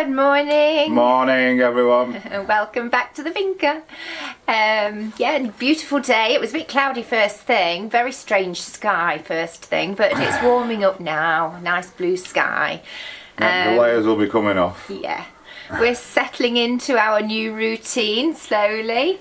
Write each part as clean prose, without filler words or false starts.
Good morning. Morning, everyone. And welcome back to the Vinca. Yeah, beautiful day. It was a bit cloudy first thing, very strange sky first thing, but it's warming up now. Nice blue sky. The layers will be coming off. Yeah. We're settling into our new routine slowly.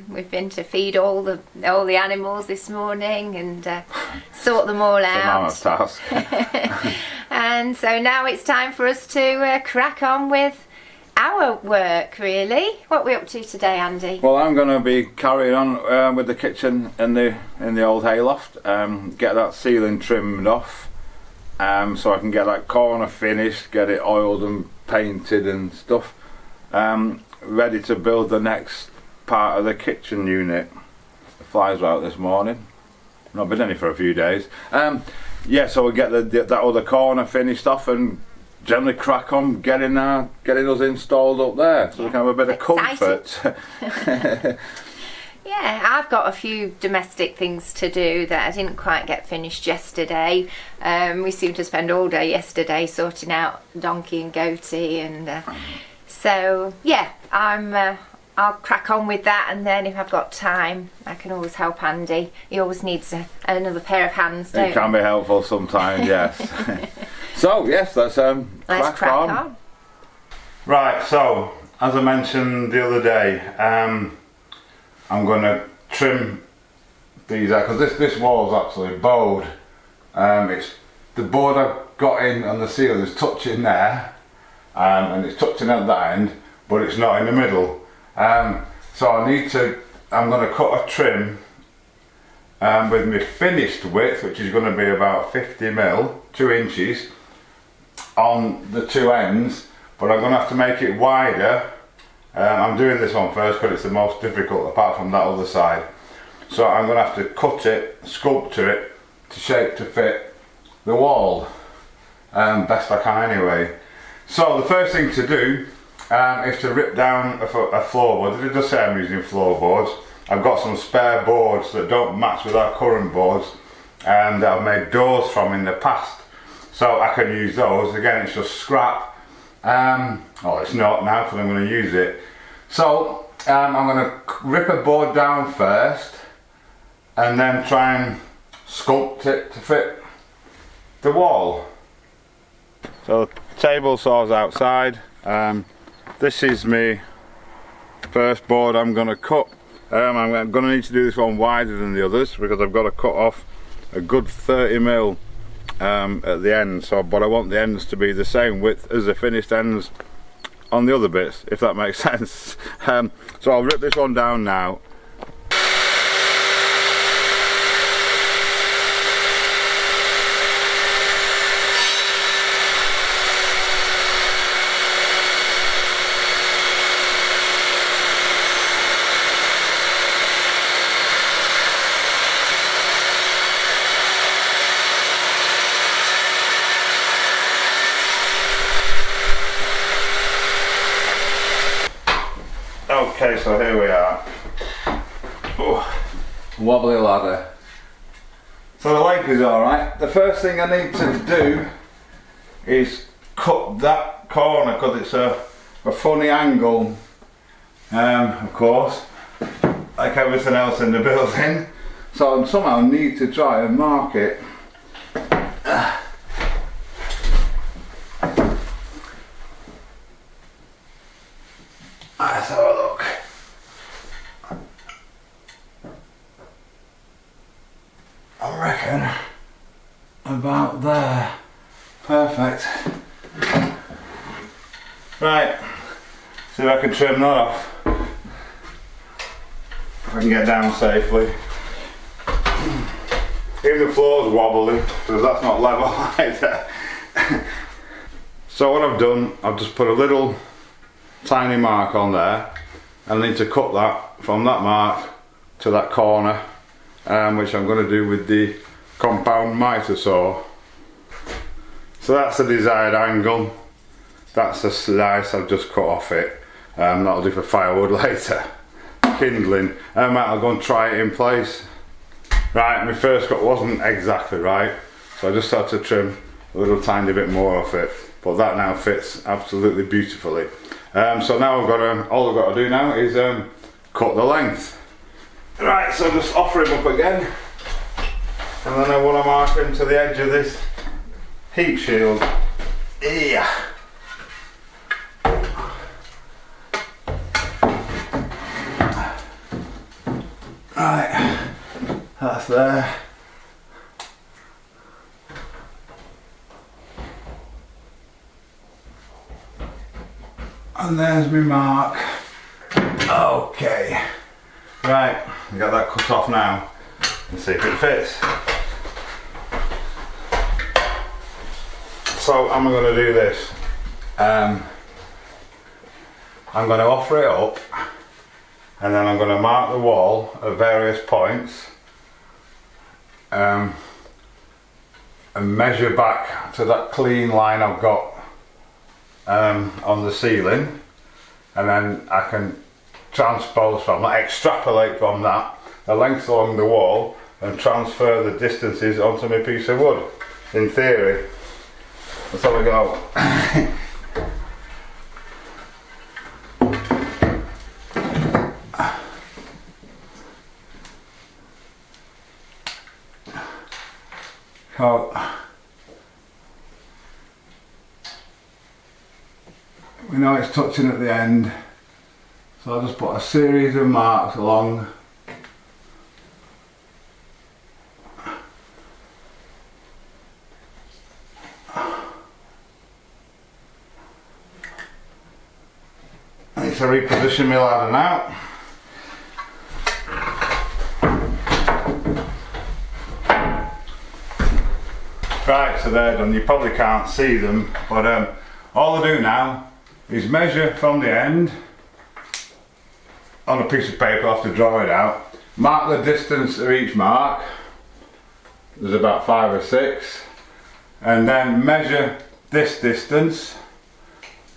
We've been to feed all the animals this morning and sort them all out. It's a mammoth task. And so now it's time for us to crack on with our work, really. What are we up to today, Andy? Well, I'm going to be carrying on with the kitchen in the old hayloft. Get that ceiling trimmed off, so I can get that corner finished, get it oiled and painted and stuff, ready to build the next part of the kitchen unit. The flies were out this morning. Not been any for a few days. Yeah, so we get that other corner finished off and generally crack on getting us installed up there, so we can have a bit of comfort. Yeah, I've got a few domestic things to do that I didn't quite get finished yesterday. We seemed to spend all day yesterday sorting out Donkey and Goatie, and so yeah, I'll crack on with that, and then if I've got time I can always help Andy. He always needs another pair of hands, don't It can be helpful sometimes, yes. So yes, let's crack on. Right, so as I mentioned the other day, I'm going to trim these out because this wall's actually bowed. It's the board I've got in on the ceiling is touching there, and it's touching at that end, but it's not in the middle. So I'm going to cut a trim with my finished width, which is going to be about 50mm, 2 inches, on the two ends, but I'm going to have to make it wider. I'm doing this one first because it's the most difficult apart from that other side. So I'm going to have to cut it, sculpture it to shape to fit the wall, best I can anyway. So the first thing to do is to rip down a floorboard. It does say I'm using floorboards. I've got some spare boards that don't match with our current boards and that I've made doors from in the past, so I can use those. Again, it's just scrap. Oh, it's not now because I'm going to use it. So I'm going to rip a board down first and then try and sculpt it to fit the wall. So the table saw's outside. This is my first board I'm going to cut. I'm going to need to do this one wider than the others because I've got to cut off a good 30mm at the end, but I want the ends to be the same width as the finished ends on the other bits, if that makes sense. So I'll rip this one down now. Okay, so here we are. Oh, wobbly ladder. So the length is alright. The first thing I need to do is cut that corner because it's a funny angle, of course, like everything else in the building. So I somehow need to try and mark it. Let's have a look. I reckon about there. Perfect. Right, see if I can trim that off. If I can get down safely. Even the floor's wobbly because that's not level either. So what I've done, I've just put a little tiny mark on there. I need to cut that from that mark to that corner, which I'm going to do with the compound mitre saw. So that's the desired angle. That's the slice I've just cut off it. That'll do for firewood later. Kindling. I'll go and try it in place. Right, my first cut wasn't exactly right, so I just had to trim a little tiny bit more off it. but that now fits absolutely beautifully. So now all I've got to do now is cut the length. Right, so just offer him up again, and then I want to mark him to the edge of this heat shield. Yeah. Right, that's there. And there's my mark. Okay. Right, I got that cut off now. Let's see if it fits. So I'm going to do this. I'm going to offer it up, and then I'm going to mark the wall at various points, and measure back to that clean line I've got on the ceiling, and then I can transpose from that, extrapolate from that the length along the wall and transfer the distances onto my piece of wood. In theory, let's have a go. We know it's touching at the end, so I'll just put a series of marks along. I need to reposition my ladder now. Right, so they're done. You probably can't see them, but all I do now is measure from the end on a piece of paper. I'll have to draw it out, mark the distance of each mark. There's about 5 or 6, and then measure this distance,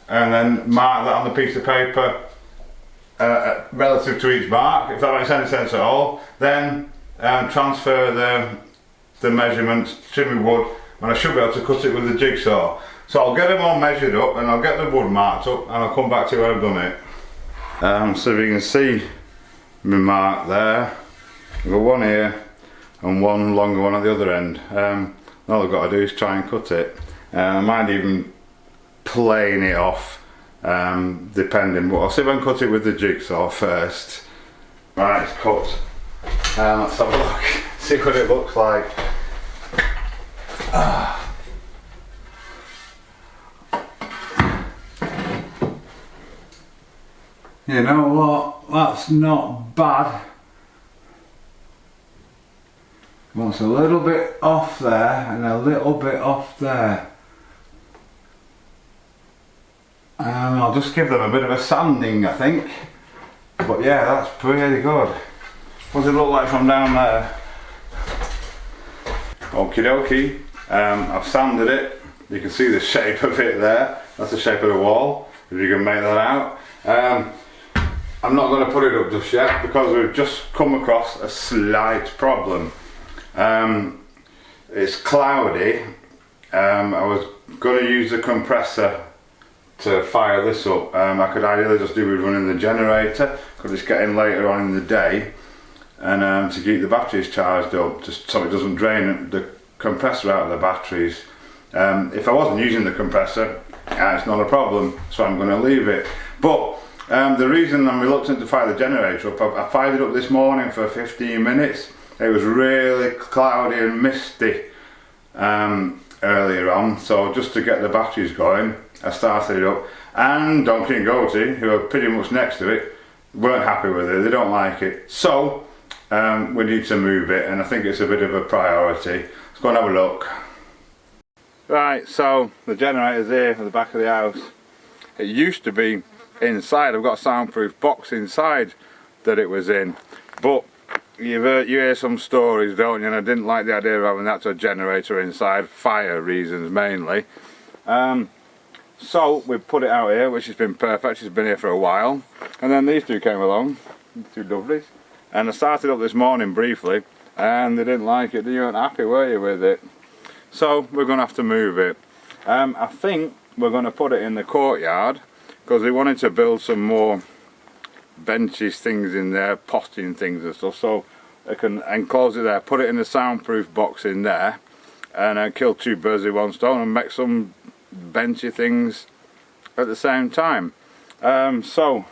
and then mark that on the piece of paper relative to each mark, if that makes any sense at all. Then transfer the measurements to my wood, and I should be able to cut it with the jigsaw. So I'll get them all measured up, and I'll get the wood marked up, and I'll come back to you when I've done it. So if you can see my mark there, I've got one here and one longer one at the other end. All I've got to do is try and cut it. I might even plane it off, depending, but I'll see if I can cut it with the jigsaw first. Right, it's cut. Let's have a look, see what it looks like. You know what, that's not bad. Well, it's a little bit off there and a little bit off there. I'll just give them a bit of a sanding, I think. But yeah, that's pretty good. What does it look like from down there? Okie dokie. I've sanded it. You can see the shape of it there. That's the shape of the wall, if you can make that out. I'm not going to put it up just yet because we've just come across a slight problem. It's cloudy. I was going to use the compressor to fire this up. I could ideally just do with running the generator because it's getting later on in the day, and to keep the batteries charged up, just so it doesn't drain the compressor out of the batteries. If I wasn't using the compressor, it's not a problem, so I'm going to leave it. But the reason I'm reluctant to fire the generator up, I fired it up this morning for 15 minutes. It was really cloudy and misty earlier on, so just to get the batteries going, I started it up. And Donkey and Goatie, who are pretty much next to it, weren't happy with it. They don't like it. So we need to move it, and I think it's a bit of a priority. Let's go and have a look. Right, so the generator's here at the back of the house. It used to be inside. I've got a soundproof box inside that it was in, but you hear some stories, don't you, and I didn't like the idea of having that to a generator inside, fire reasons mainly. So we put it out here, which has been perfect. It's been here for a while, and then these two came along, these two lovelies, and I started up this morning briefly, and they didn't like it. You weren't happy, were you, with it? So we're going to have to move it. I think we're going to put it in the courtyard because we wanted to build some more benches, things in there, potting things and stuff, so I can enclose it there, put it in a soundproof box in there, and kill two birds with one stone and make some benchy things at the same time. So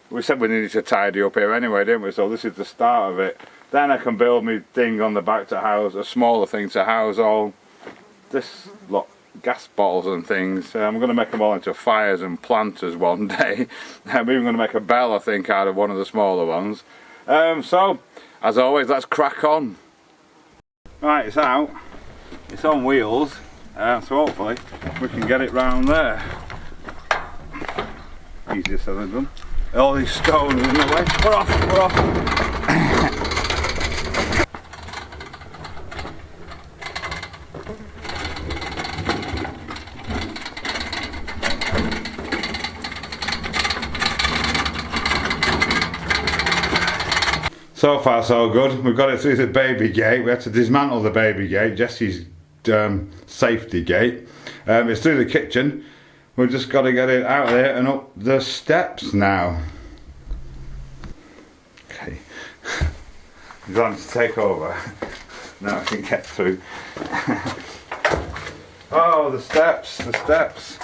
we said we needed to tidy up here anyway, didn't we? So this is the start of it. Then I can build me thing on the back to house, a smaller thing to house all this lot, gas bottles and things. I'm going to make them all into fires and planters one day. I'm even going to make a bell, I think, out of one of the smaller ones. So, as always, let's crack on. Right, it's out. It's on wheels, so hopefully we can get it round there. Easier said than done. All these stones in the way. We're off, we're off. So far so good. We've got it through the baby gate. We had to dismantle the baby gate, Jesse's safety gate. It's through the kitchen. We've just got to get it out there and up the steps now. Okay. He's on to take over. Now I can get through. Oh, the steps, the steps.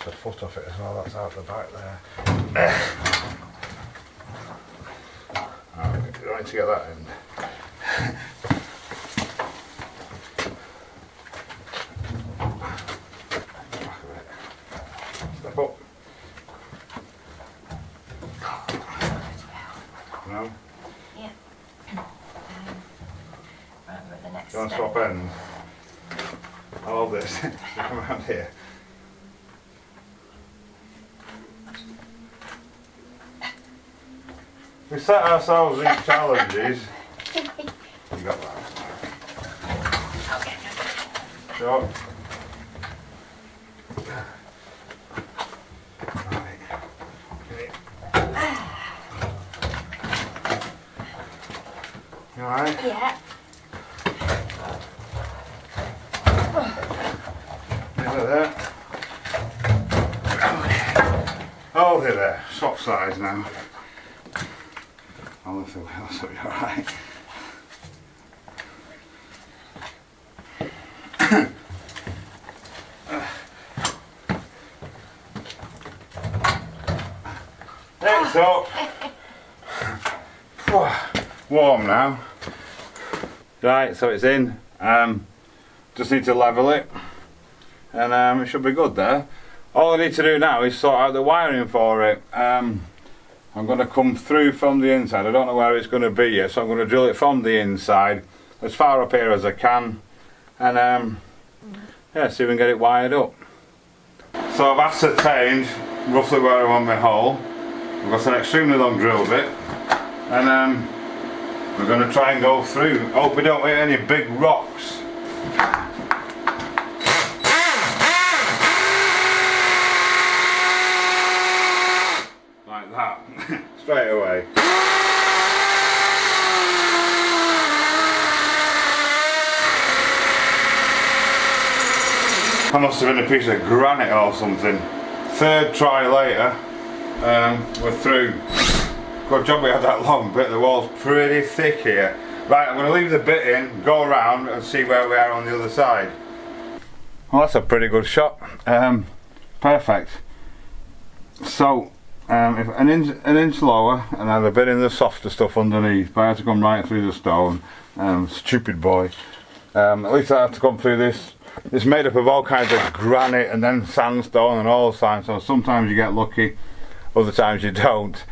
The foot off it as well, that's out the back there. Right, to get that in. Back of it. Step up. No? Yeah. Right, we're at the next Do you want to step. swap ends? I love this. Come around here. We set ourselves these challenges. You got that? Okay. Sure. You alright? Yeah. There. Oh, they're there. Swap size now. I'll lift the wheel so you're alright. It's up. Warm now. Right, so it's in. Just need to level it, and it should be good there. All I need to do now is sort out the wiring for it. I'm going to come through from the inside. I don't know where it's going to be yet, so I'm going to drill it from the inside as far up here as I can, and yeah, see if we can get it wired up. So I've ascertained roughly where I want my hole. I've got an extremely long drill bit, and we're going to try and go through. Hope we don't hit any big rocks. Like that, straight away. That must have been a piece of granite or something. Third try later, we're through. Good job we had that long bit, the wall's pretty thick here. Right, I'm going to leave the bit in, go around and see where we are on the other side. Well, that's a pretty good shot. Perfect. So, if an inch lower and I had a bit in the softer stuff underneath, but I had to come right through the stone. Stupid boy. At least I had to come through this. It's made up of all kinds of granite and then sandstone and all kinds, so sometimes you get lucky, other times you don't.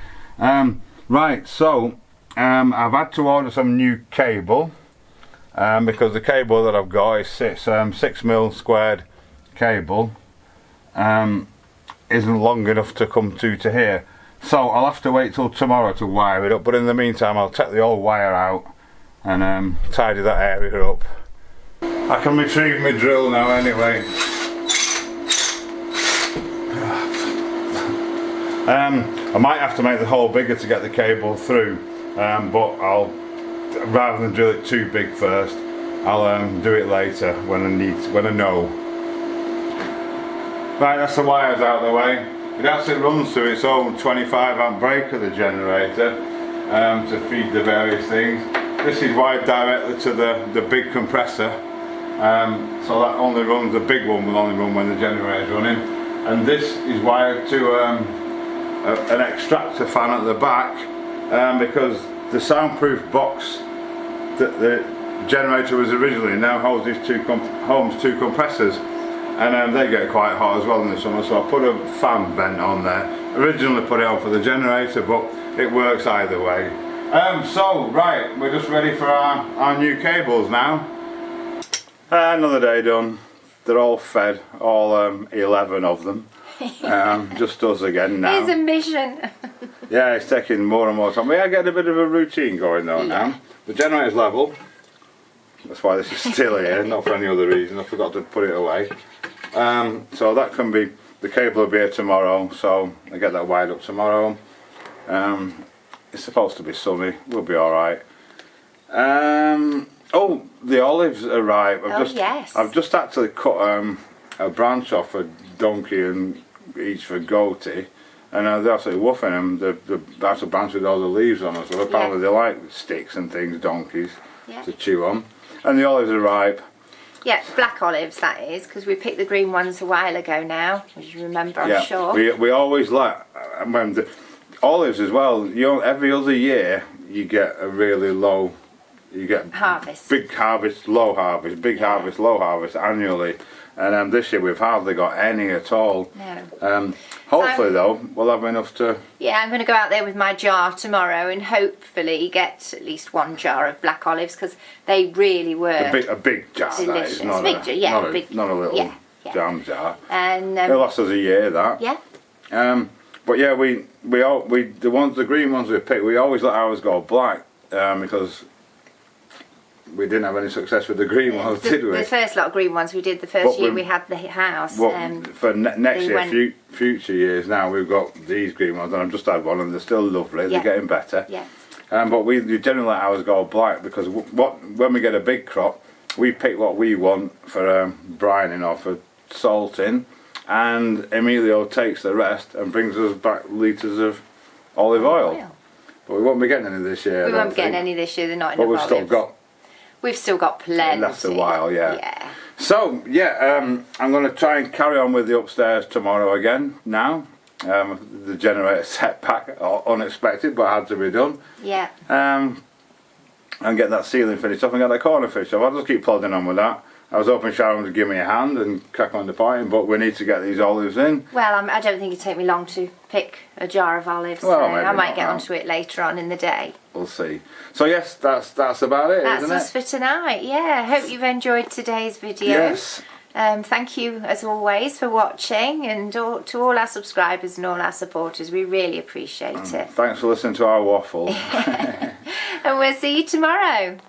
Right, so I've had to order some new cable because the cable that I've got is 6mm squared cable isn't long enough to come to here, so I'll have to wait till tomorrow to wire it up, but in the meantime I'll take the old wire out and tidy that area up. I can retrieve my drill now anyway. I might have to make the hole bigger to get the cable through, but I'll, rather than drill it too big first, I'll do it later when I know. Right, that's the wires out of the way. It actually runs through its own 25 amp breaker, the generator, to feed the various things. This is wired directly to the big compressor, so that only runs, the big one will only run when the generator is running. And this is wired to an extractor fan at the back, because the soundproof box that the generator was originally now holds these two compressors, and they get quite hot as well in the summer, so I put a fan vent on there. Originally put it on for the generator, but it works either way. So right, we're just ready for our new cables now. Another day done. They're all fed, all 11 of them. Just us again now. It's a mission. Yeah, it's taking more and more time. We are getting a bit of a routine going though now. The generator's level. That's why this is still here, not for any other reason. I forgot to put it away. So that can be, the cable will be here tomorrow, so I get that wired up tomorrow. It's supposed to be sunny, we'll be alright. Oh, the olives are ripe. I've just actually cut a branch off for Donkey and each for Goatie, and they're absolutely woofing them. That's a branch with all the leaves on it, so apparently they like sticks and things, donkeys, to chew on. And the olives are ripe. Yeah, black olives that is, because we picked the green ones a while ago now, as you remember, I'm sure. We always like, the olives as well, you know, every other year you get a really low, you get harvest. Big harvest, low harvest, big harvest, low harvest annually. And this year we've hardly got any at all. No. Hopefully though, we'll have enough to... Yeah, I'm going to go out there with my jar tomorrow and hopefully get at least one jar of black olives, because they really were a big jar, delicious. That is, not a big a, jar, yeah, not, big, not a little jam jar. And it'll last us a year, that. Yeah. But yeah, the green ones we picked, we always let ours go black, because we didn't have any success with the green ones, did we? The first lot of green ones we did the first year we had the house. For next year, future years now, we've got these green ones, and I've just had one, and they're still lovely. They're getting better. Yeah. But we generally let ours go black, because when we get a big crop, we pick what we want for brining or for salting, and Emilio takes the rest and brings us back litres of olive oil. But we won't be getting any this year. We won't be getting any this year. They're not enough olives. But we've still got plenty. It lasts a while, yeah. So, I'm going to try and carry on with the upstairs tomorrow again now. The generator setback, unexpected, but had to be done. Yeah. And get that ceiling finished off and get that corner finished off. I'll just keep plodding on with that. I was hoping Sharon would give me a hand and crack on the potting, but we need to get these olives in. Well, I don't think it'd take me long to pick a jar of olives, well, so I might get onto it later on in the day. We'll see. So yes, that's about it, isn't it? That's us for tonight, yeah. Hope you've enjoyed today's video. Yes. Thank you, as always, for watching, and to all our subscribers and all our supporters, we really appreciate it. Thanks for listening to our waffle. And we'll see you tomorrow.